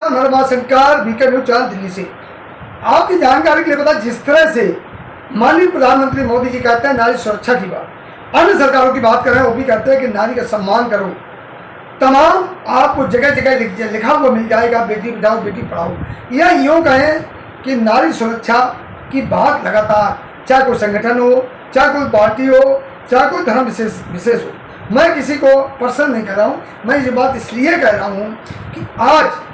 नरमा Shankar BK news channel Delhi से आपकी जानकारी के लिए बता, जिस तरह से माननीय प्रधानमंत्री मोदी जी कहते हैं नारी सुरक्षा की बात, अन्य सरकारों की बात कर रहे हैं, वो भी कहते हैं कि नारी का सम्मान करो। तमाम आपको जगह जगह लिखा हुआ मिल जाएगा, बेटी बचाओ बेटी पढ़ाओ, या यूँ कहें कि नारी सुरक्षा की बात लगातार, चाहे कोई संगठन हो, चाहे कोई पार्टी हो, चाहे कोई धर्म विशेष हो। मैं किसी को पर्सन नहीं कह रहा हूँ, मैं ये बात इसलिए कह रहा हूँ कि आज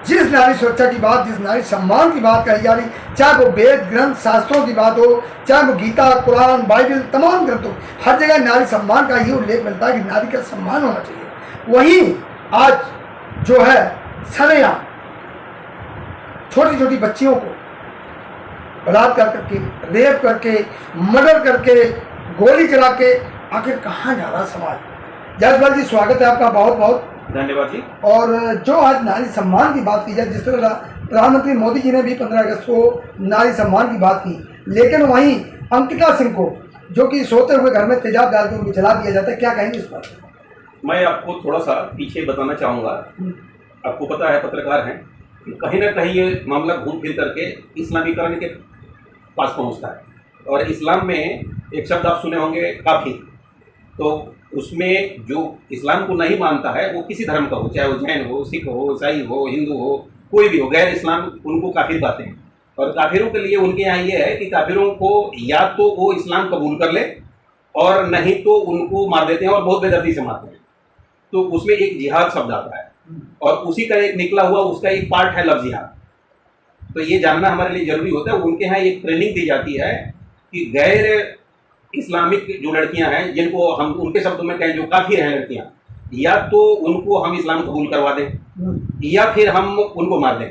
जिस नारी सुरक्षा की बात, जिस नारी सम्मान की बात कही जा रही, चाहे वो वेद ग्रंथ शास्त्रों की बात हो, चाहे वो गीता कुरान बाइबल तमाम ग्रंथ हो, हर जगह नारी सम्मान का ही उल्लेख मिलता है कि नारी का सम्मान होना चाहिए। वहीं आज जो है सरेआम छोटी छोटी बच्चियों को बलात्कार करके, रेप करके, मर्डर करके, गोली चला के आखिर कहाँ जा रहा समाज। जयसवाल जी, स्वागत है आपका, बहुत बहुत धन्यवाद जी। और जो आज नारी सम्मान की बात की जाए, जिस तरह प्रधानमंत्री मोदी जी ने भी 15 अगस्त को नारी सम्मान की बात की, लेकिन वहीं अंकिता सिंह को जो कि सोते हुए घर में तेजाब डाल के उनको जला दिया जाता है, क्या कहेंगे इस पर? मैं आपको थोड़ा सा पीछे बताना चाहूँगा। आपको पता है, पत्रकार हैं, कि कहीं ना कहीं ये मामला घूम फिर करके इस्लामीकरण के पास पहुँचता है। और इस्लाम में एक शब्द आप सुने होंगे, काफिर। तो उसमें जो इस्लाम को नहीं मानता है, वो किसी धर्म का हो, चाहे वो जैन हो, सिख हो, ईसाई हो, हिंदू हो, कोई भी हो, गैर इस्लाम, उनको काफिर कहते हैं। और काफिरों के लिए उनके यहाँ ये है कि काफिरों को या तो वो इस्लाम कबूल कर ले, और नहीं तो उनको मार देते हैं, और बहुत बेदर्दी से मारते हैं। तो उसमें एक जिहाद शब्द आता है, और उसी का एक निकला हुआ उसका एक पार्ट है लफ्ज़ जिहाद। तो ये जानना हमारे लिए जरूरी होता है। उनके यहाँ एक ट्रेनिंग दी जाती है कि गैर इस्लामिक जो लड़कियां हैं, जिनको हम उनके शब्दों में कहें जो काफिर हैं लड़कियां, या तो उनको हम इस्लाम कबूल करवा दें या फिर हम उनको मार दें।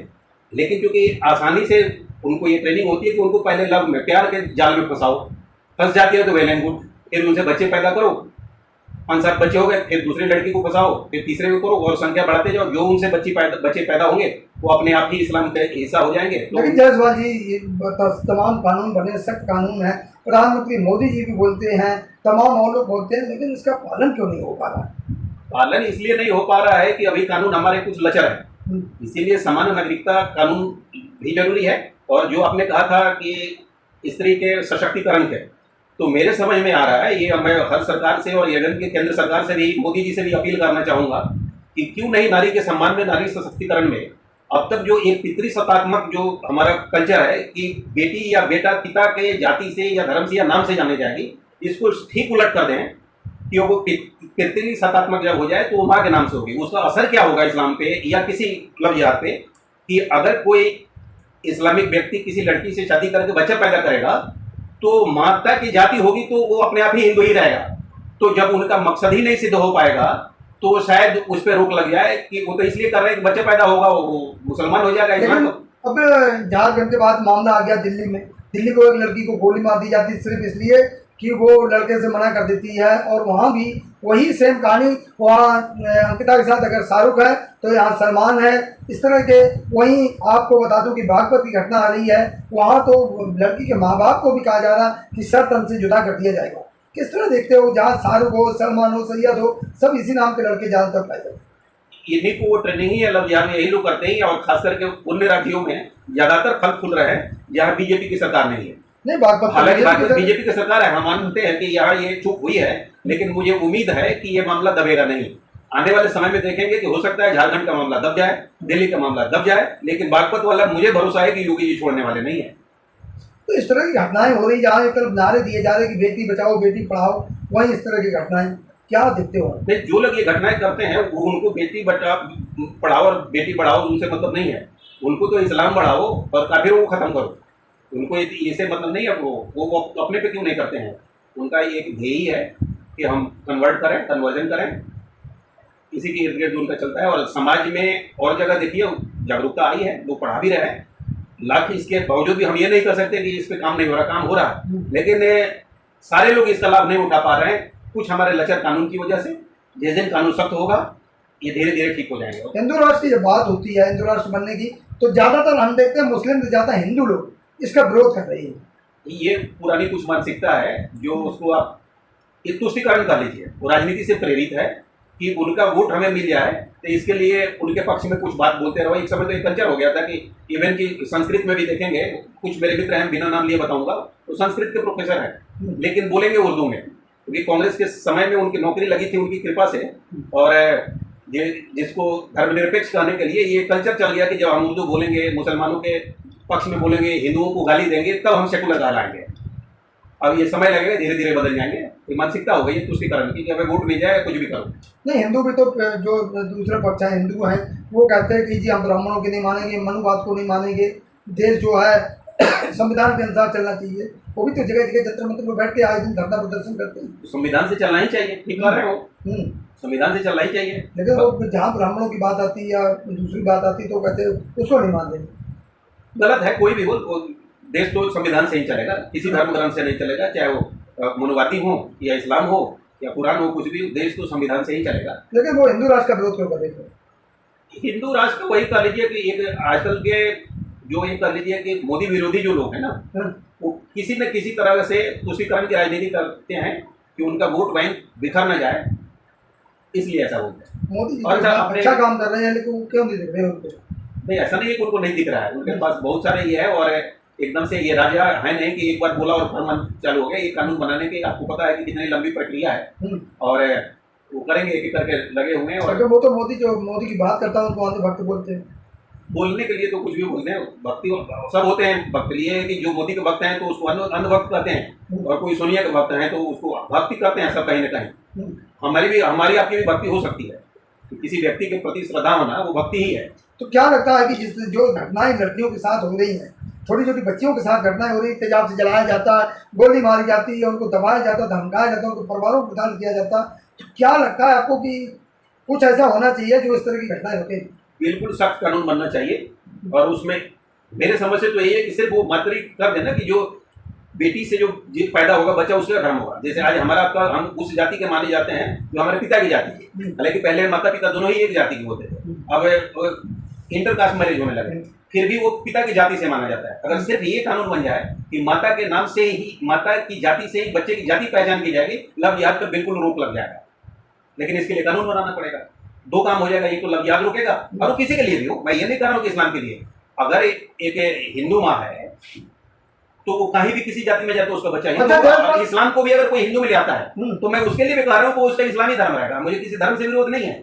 लेकिन क्योंकि आसानी से उनको ये ट्रेनिंग होती है कि उनको पहले लव में, प्यार के जाल में फंसाओ, फंस जाती है तो वेल एंड गुड, फिर उनसे बच्चे पैदा करो, 5-7 बच्चे हो गए, फिर दूसरी लड़की को फंसाओ, फिर तीसरे को करो, और संख्या बढ़ाते जाओ। जो उनसे बच्चे पैदा होंगे वो अपने आप ही इस्लाम का हिस्सा हो जाएंगे। लेकिन जयसवाल जी, तमाम कानून बने, सख्त कानून है, प्रधानमंत्री मोदी जी भी बोलते हैं, तमाम और लोग बोलते हैं, लेकिन इसका पालन क्यों नहीं हो पा रहा है? पालन इसलिए नहीं हो पा रहा है कि अभी कानून हमारे कुछ लचर है। इसीलिए समान नागरिकता कानून भी जरूरी है। और जो आपने कहा था कि स्त्री के सशक्तिकरण के, तो मेरे समझ में आ रहा है, ये मैं हर सरकार से और एवं के केंद्र सरकार से भी, मोदी जी से भी अपील करना चाहूँगा कि क्यों नहीं नारी के सम्मान में, नारी सशक्तिकरण में, अब तक जो एक पितृसत्तात्मक जो हमारा कल्चर है कि बेटी या बेटा पिता के जाति से या धर्म से या नाम से जाने जाएगी, इसको ठीक उलट कर दें कि वो पितृसत्तात्मक जब हो जाए तो वो माँ के नाम से होगी। उसका असर क्या होगा इस्लाम पे या किसी लफ्ज़ जिहाद पे, कि अगर कोई इस्लामिक व्यक्ति किसी लड़की से शादी करके बच्चा पैदा करेगा तो माता की जाति होगी तो वो अपने आप ही हिंदू ही रहेगा। तो जब उनका मकसद ही नहीं सिद्ध हो पाएगा तो शायद उस पर रोक लग जाए कि वो तो इसलिए कर रहे हैं कि बच्चा पैदा होगा, वो मुसलमान हो जाएगा। इस्लाम अब झारखंड के बाद मामला आ गया दिल्ली में। दिल्ली को एक लड़की को गोली मार दी जाती है सिर्फ इसलिए कि वो लड़के से मना कर देती है, और वहाँ भी वही सेम कहानी, वहाँ अंकिता के साथ अगर शाहरुख है तो यहाँ सलमान है, इस तरह के। वहीं आपको बता दूं कि बागपत की घटना आ रही है, वहाँ तो लड़की के माँ बाप को भी कहा जा रहा कि शर्तन से जुदा कर दिया जाएगा। किस तरह देखते हो, जहाँ शाहरुख हो, सलमान हो, सैयद हो, सब इसी नाम के लड़के ज़्यादातर पाए जाते हैं? इन्हीं को वो ट्रेनिंग ही अलग यहाँ यही लोग करते हैं, और खास करके उन राज्यों में ज़्यादातर फल फूल रहे हैं जहाँ बीजेपी की सरकार नहीं है। नहीं, बागपत हालांकि बीजेपी की सरकार है, हम मानते हैं कि यहाँ ये चूक हुई है, लेकिन मुझे उम्मीद है कि ये मामला दबेगा नहीं। आने वाले समय में देखेंगे कि हो सकता है झारखंड का मामला दब जाए, दिल्ली का मामला दब जाए, लेकिन बागपत वाला मुझे भरोसा है कि योगी जी छोड़ने वाले नहीं है। तो इस तरह की घटनाएं हो रही, जहाँ एक तरफ नारे दिए जा रहे कि बेटी बचाओ बेटी पढ़ाओ, वहीं इस तरह की घटनाएं क्या देखते हो? जो लोग ये घटनाएं करते हैं वो, उनको बेटी पढ़ाओ और बेटी बढ़ाओ उनसे मतलब नहीं है। उनको तो इस्लाम बढ़ाओ और काफिरों को खत्म करो, उनको इससे मतलब नहीं है। वो अपने पे क्यों नहीं करते हैं? उनका एक ध्येय है कि हम कन्वर्ट करें, कन्वर्जन करें, इसी के इर्द गिर्द उनका चलता है। और समाज में और जगह देखिए जागरूकता आई है, लोग पढ़ा भी रहे हैं लाख, इसके बावजूद भी हम ये नहीं कर सकते कि इस पे काम नहीं हो रहा, काम हो रहा है, लेकिन सारे लोग इसका लाभ नहीं उठा पा रहे हैं, कुछ हमारे लचर कानून की वजह से। जिस दिन कानून सख्त होगा ये धीरे धीरे ठीक हो जाएंगे। हिंदू राष्ट्र की जब बात होती है, हिंदू राष्ट्र बनने की, तो ज़्यादातर हम देखते हैं मुस्लिम से ज़्यादा हिंदू लोग इसका विरोध कर रही है। ये पुरानी कुछ मानसिकता है जो उसको आप एक तुष्टिकरण कर लीजिए, वो राजनीति से प्रेरित है। कि उनका वोट हमें मिल जाए, तो इसके लिए उनके पक्ष में कुछ बात बोलते रहो। एक समय तो एक कल्चर हो गया था कि इवन की संस्कृत में भी देखेंगे, कुछ मेरे मित्र हैं, बिना नाम लिए बताऊंगा, तो संस्कृत के प्रोफेसर हैं लेकिन बोलेंगे उर्दू में, क्योंकि कांग्रेस के समय में उनकी नौकरी लगी थी उनकी कृपा से। और जिसको धर्मनिरपेक्ष कहने के लिए ये कल्चर चल गया कि जब हम उर्दू बोलेंगे, मुसलमानों के पक्ष में बोलेंगे, हिंदुओं को गाली देंगे, तब हम सेकुलर कहलाएंगे। अब ये समय लगेगा, धीरे धीरे बदल जाएंगे। ये मानसिकता हो गई है तुष्टिकरण की कि हमें वोट मिल जाए, कुछ भी करो। नहीं, हिंदू भी तो जो दूसरे पक्ष है हिंदू हैं, वो कहते हैं कि जी हम ब्राह्मणों की नहीं मानेंगे, मनुवाद को नहीं मानेंगे, देश जो है संविधान के अनुसार चलना चाहिए। वो भी तो जगह जगह जंतर मंतर में बैठ के आए दिन धरना प्रदर्शन करते हैं। तो संविधान से चलना ही चाहिए, ठीक कर रहे हो, संविधान से चलना ही चाहिए। लेकिन वो जहाँ ब्राह्मणों की बात आती है या दूसरी बात आती है तो कहते हैं उसको नहीं मान देंगे। गलत है, कोई भी हो, देश तो संविधान से ही चलेगा, किसी धर्म ग्रंथ से नहीं चलेगा, चाहे वो मनुवादी हो या इस्लाम हो या कुरान हो, कुछ भी, देश तो संविधान से ही चलेगा। लेकिन वो हिंदू राष्ट्र का विरोध क्यों करेंगे? हिंदू राष्ट्र वही कर लीजिए कि एक आजकल के जो ये कर लीजिए कि मोदी विरोधी जो लोग हैं ना, वो किसी न किसी तरह से तुष्टीकरण की राजनीति करते हैं कि उनका वोट बैंक बिखर न जाए, इसलिए ऐसा बोलते हैं। मोदी जी और अच्छा काम कर रहे हैं, लेकिन वो क्यों नहीं दिख रहे हैं उनको? नहीं, ऐसा नहीं है कि उनको नहीं दिख रहा है, उनके पास बहुत सारे ये है। और एकदम से ये राजा है नहीं कि एक बार बोला और फरमान चालू हो गया। ये कानून बनाने की आपको पता है कि कितनी लंबी प्रक्रिया है, और वो करेंगे, एक एक करके लगे हुए हैं। और वो तो मोदी की बात करता है उनको अंधभक्त बोलते हैं। बोलने के लिए तो कुछ भी बोलते हैं, भक्ति सब होते हैं। भक्त लिए है कि जो मोदी के भक्त हैं तो उसको अंधभक्त कहते हैं, और कोई सोनिया के भक्त हैं तो उसको भक्ति करते हैं, सब कहीं ना कहीं। हमारी आपकी भी भक्ति हो सकती है, कि किसी व्यक्ति के प्रति श्रद्धा होना वो भक्ति ही है। तो क्या लगता है कि जो घटनाएं लड़कियों के साथ हो रही हैं, छोटी छोटी बच्चियों के साथ घटनाएं हो रही, तेजाब से जलाया जाता है, गोली मारी जाती है, उनको दबाया जाता है, धमकाया जाता है, उनको परिवारों को प्रदान किया जाता है, तो क्या लगता है आपको कि कुछ ऐसा होना चाहिए जो इस तरह की घटनाएं होती हैं? बिल्कुल सख्त कानून बनना चाहिए। और उसमें मेरे समझ से तो यही है कि सिर्फ वो मात्री कर देना कि जो बेटी से जो पैदा होगा बच्चा उसका धर्म होगा। जैसे आज हमारा आपका, हम उस जाति के माने जाते हैं जो हमारे पिता की जाति थी, हालांकि पहले माता पिता दोनों ही एक जाति के होते थे, अब इंटरकास्ट मैरिज होने लगे, फिर भी वो पिता की जाति से माना जाता है। अगर सिर्फ ये कानून बन जाए कि माता के नाम से ही, माता की जाति से ही बच्चे की जाति पहचान की जाएगी, लव जिहाद पर बिल्कुल रोक लग जाएगा। लेकिन इसके लिए कानून बनाना पड़ेगा। दो काम हो जाएगा, एक तो लव जिहाद रोकेगा, और वो किसी के लिए भी हो, मैं ये नहीं कह रहा हूँ कि इस्लाम के लिए। अगर एक हिंदू माँ है तो वो कहीं भी किसी जाति में जाए तो उसका बच्चा ही, इस्लाम को भी अगर कोई हिंदू में ले आता है तो मैं उसके लिए भी कह रहा हूँ कि उसका इस्लामी धर्म रहेगा, मुझे किसी धर्म से विरोध नहीं है।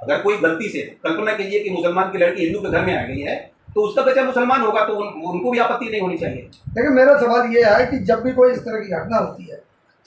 अगर कोई गलती से कल्पना कीजिए कि मुसलमान की लड़की हिंदू के घर में आ गई है तो उसका बच्चा मुसलमान होगा, तो उनको भी आपत्ति नहीं होनी चाहिए। लेकिन मेरा सवाल ये है कि जब भी कोई इस तरह की घटना होती है,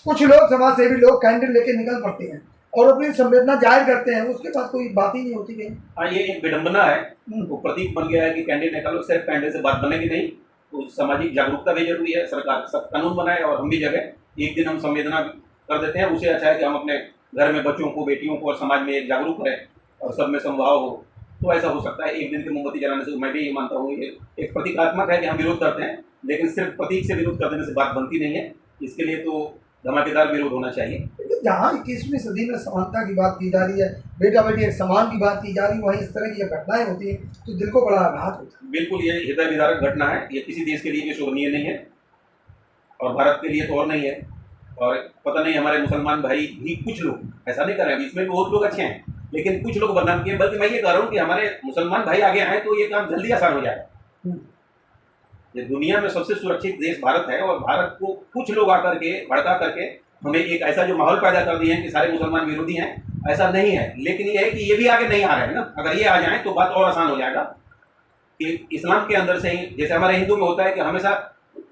कुछ लोग, समाज सेवी लोग कैंडल लेके निकल पड़ते हैं और अपनी संवेदना जाहिर करते हैं, उसके बाद कोई बात ही नहीं होती है। हाँ, ये एक विडंबना है, वो प्रतीक बन गया है कि कैंडल निकालो, सिर्फ कैंडल से बात बनेगी नहीं, तो सामाजिक जागरूकता भी जरूरी है। सरकार सब कानून बनाए और हम भी जगह एक दिन हम संवेदना कर देते हैं, उसे अच्छा है कि हम अपने घर में बच्चों को, बेटियों को और समाज में एक जागरूक करें और सब में समभाव हो, तो ऐसा हो सकता है। एक दिन की मोमबत्ती जलाने से मैं भी ये मानता हूँ ये एक प्रतीकात्मक है कि हम विरोध करते हैं, लेकिन सिर्फ प्रतीक से विरोध कर देने से बात बनती नहीं है। इसके लिए तो धमाकेदार विरोध होना चाहिए। जहाँ 21वीं सदी में समानता की बात की जा रही है, बेटा बेटी एक समान की बात की जा रही है, वहीं इस तरह की जब घटनाएं होती हैं तो दिल को बड़ा आघात होता है। बिल्कुल, ये हृदय विदारक घटना है, ये किसी देश के लिए भी शोभनीय नहीं है और भारत के लिए तो और नहीं है। और पता नहीं हमारे मुसलमान भाई भी कुछ लोग ऐसा नहीं कर रहे हैं, इसमें बहुत लोग अच्छे हैं, लेकिन कुछ लोग बदनाम किए। बल्कि मैं ये कह रहा हूँ कि हमारे मुसलमान भाई आगे आए तो ये काम जल्दी आसान हो जाएगा। ये दुनिया में सबसे सुरक्षित देश भारत है, और भारत को कुछ लोग आकर के भड़का करके हमें एक ऐसा जो माहौल पैदा कर दिए हैं कि सारे मुसलमान विरोधी हैं, ऐसा नहीं है। लेकिन ये है कि ये भी आगे नहीं आ रहे हैं ना, अगर ये आ जाएं तो बात और आसान हो जाएगा कि इस्लाम के अंदर से ही, जैसे हमारे हिंदू में होता है कि हमेशा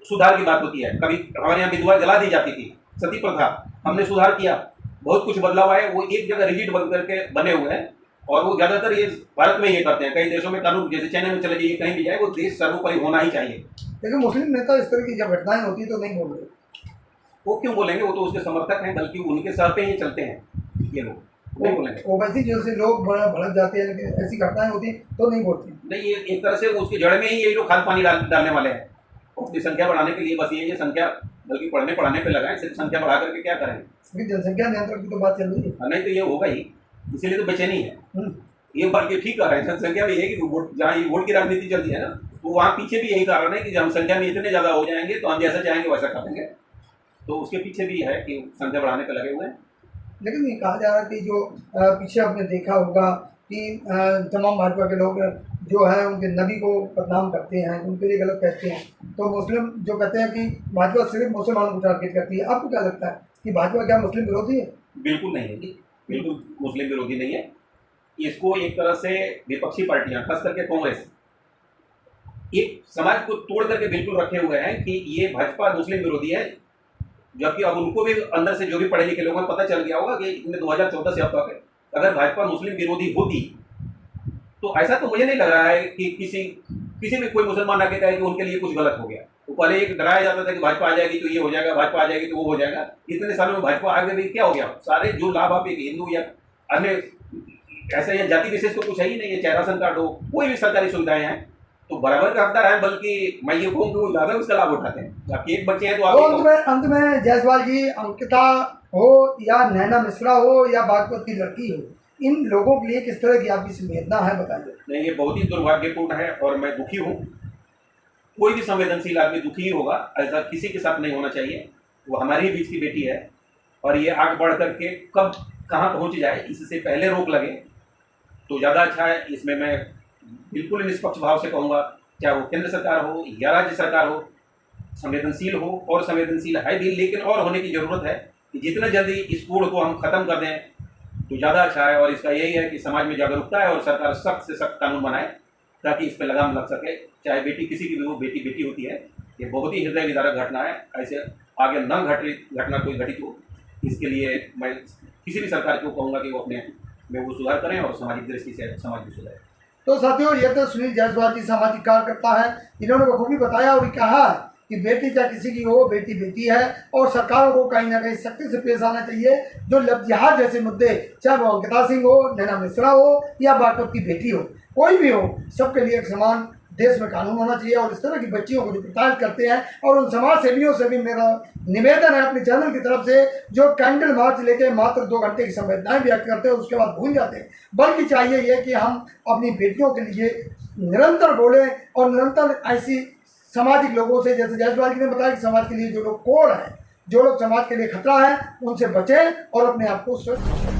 सुधार की बात होती है। कभी हमारे यहाँ विधवा जला दी जाती थी, सती प्रथा, हमने सुधार किया, बहुत कुछ बदलाव आए, वो एक जगह रिजिड बन करके बने हुए हैं, और वो ज़्यादातर ये भारत में ये करते हैं। कई देशों में कानून, जैसे चाइना में चले जाइए, कहीं भी जाए, वो देश सर्वोपरि होना ही चाहिए। लेकिन मुस्लिम नेता इस तरह की जब घटनाएं होती है तो नहीं बोल रहे। वो क्यों बोलेंगे, वो तो उसके समर्थक हैं, बल्कि उनके सर पे ही चलते हैं ये लोग, नहीं बोलेंगे। ओवैसी जैसे लोग भड़क जाते हैं, लेकिन ऐसी घटनाएं होती हैं तो नहीं बोलते। नहीं, ये एक तरह से उसकी जड़ में ही यही लोग खाद पानी डालने वाले हैं, अपनी संख्या बढ़ाने के लिए। बस ये संख्या, बल्कि पढ़ने पे लगाएं, सिर्फ संख्या बढ़ा करके क्या करेंगे। जनसंख्या नियंत्रण की तो बात चल रही है। नहीं तो ये होगा ही, इसीलिए तो बेचैनी है। ये बात ये ठीक कर रहे हैं, जनसंख्या भी है कि वोट, जहाँ ये वोट की राजनीति चलती है ना, तो वहाँ पीछे भी यही कारण है कि जब संख्या में इतने ज़्यादा हो जाएंगे तो हम जैसा चाहेंगे वैसा करेंगे। तो उसके पीछे भी है कि संख्या बढ़ाने पर लगे हुए हैं। लेकिन ये कहा जा रहा है कि जो पीछे आपने देखा होगा कि तमाम भाजपा के लोग जो है उनके नबी को बदनाम करते हैं, उनके लिए गलत कहते हैं, तो मुस्लिम जो कहते हैं कि भाजपा सिर्फ मुसलमानों को टारगेट करती है। आपको क्या लगता है कि भाजपा क्या मुस्लिम विरोधी है? बिल्कुल नहीं है जी, बिल्कुल मुस्लिम विरोधी नहीं है। इसको एक तरह से विपक्षी पार्टियां, खास करके कांग्रेस, एक समाज को तोड़ करके बिल्कुल रखे हुए हैं कि ये भाजपा मुस्लिम विरोधी है, जबकि अब उनको भी अंदर से जो भी पढ़े लिखे लोगों को पता चल गया होगा कि इनमें 2014 से अब तक अगर भाजपा मुस्लिम विरोधी होती तो ऐसा तो मुझे नहीं लग रहा है कि किसी भी कोई मुसलमान आके कहे कि उनके लिए कुछ गलत हो गया। तो पहले एक डराया जाता था कि भाजपा आ जाएगी तो ये हो जाएगा, भाजपा आ जाएगी तो वो हो जाएगा। इतने सालों में भाजपा आगे भी क्या हो गया? सारे जो लाभ आप एक हिंदू या अन्य ऐसे या जाति विशेष तो कुछ है ही नहीं है, चाहे राशन कार्ड हो, कोई भी सरकारी सुविधाएं हैं तो बराबर का हकदार है, बल्कि मैं ये कहूँ कि वो ज्यादा उसका लाभ उठाते हैं। आपके एक बच्चे हैं तो आप अंत में जायसवाल जी, अंकिता हो या नैना मिश्रा हो या बागपत की लड़की हो, इन लोगों के लिए किस तरह की आपकी संवेदना है, बताइए। नहीं, ये बहुत ही दुर्भाग्यपूर्ण है और मैं दुखी हूँ। कोई भी संवेदनशील आदमी दुखी ही होगा, ऐसा किसी के साथ नहीं होना चाहिए। वो हमारे ही बीच की बेटी है और ये आगे बढ़ करके कब कहाँ पहुँच जाए इससे पहले रोक लगे तो ज़्यादा अच्छा है। इसमें मैं बिल्कुल निष्पक्ष भाव से कहूँगा, चाहे वो केंद्र सरकार हो या राज्य सरकार हो, संवेदनशील हो और संवेदनशील है भी, लेकिन और होने की ज़रूरत है कि जितना जल्दी इस कूड़ को हम ख़त्म कर दें तो ज़्यादा अच्छा है। और इसका यही है कि समाज में जागरूकता है और सरकार सख्त से सख्त कानून बनाए ताकि इस पर लगाम लग सके। चाहे बेटी किसी की भी हो, बेटी बेटी होती है। ये बहुत ही हृदय विदारक घटना है, ऐसे आगे न घटना कोई घटित हो, इसके लिए मैं किसी भी सरकार को कहूँगा कि वो अपने में वो सुधार करें और सामाजिक दृष्टि से समाज भी सुधारें। तो साथियों, ये तो सुनील जायसवाल जी सामाजिक कार्यकर्ता है, इन्होंने बखूबी बताया और कहा कि बेटी चाहे किसी की हो, बेटी बेटी है और सरकारों को कहीं ना कहीं सख्ती से पेश आना चाहिए। जो लफ्जिहात जैसे मुद्दे, चाहे वो अंकिता सिंह हो, नैना मिश्रा हो या बागपत की बेटी हो, कोई भी हो, सबके लिए एक समान देश में कानून होना चाहिए। और इस तरह की बच्चियों को जो प्रताड़ित करते हैं, और उन समाज सेवियों से भी मेरा निवेदन है अपने चैनल की तरफ से, जो कैंडल मार्च लेके मात्र 2 घंटे की संवेदनाएं व्यक्त करते हैं उसके बाद भूल जाते हैं, बल्कि चाहिए ये कि हम अपनी बेटियों के लिए निरंतर बोलें और निरंतर ऐसी सामाजिक लोगों से, जैसे जायसवाल जी ने बताया कि समाज के लिए जो लोग कोड़ हैं, जो लोग समाज के लिए खतरा है, उनसे बचें और अपने आप को स्वच्छ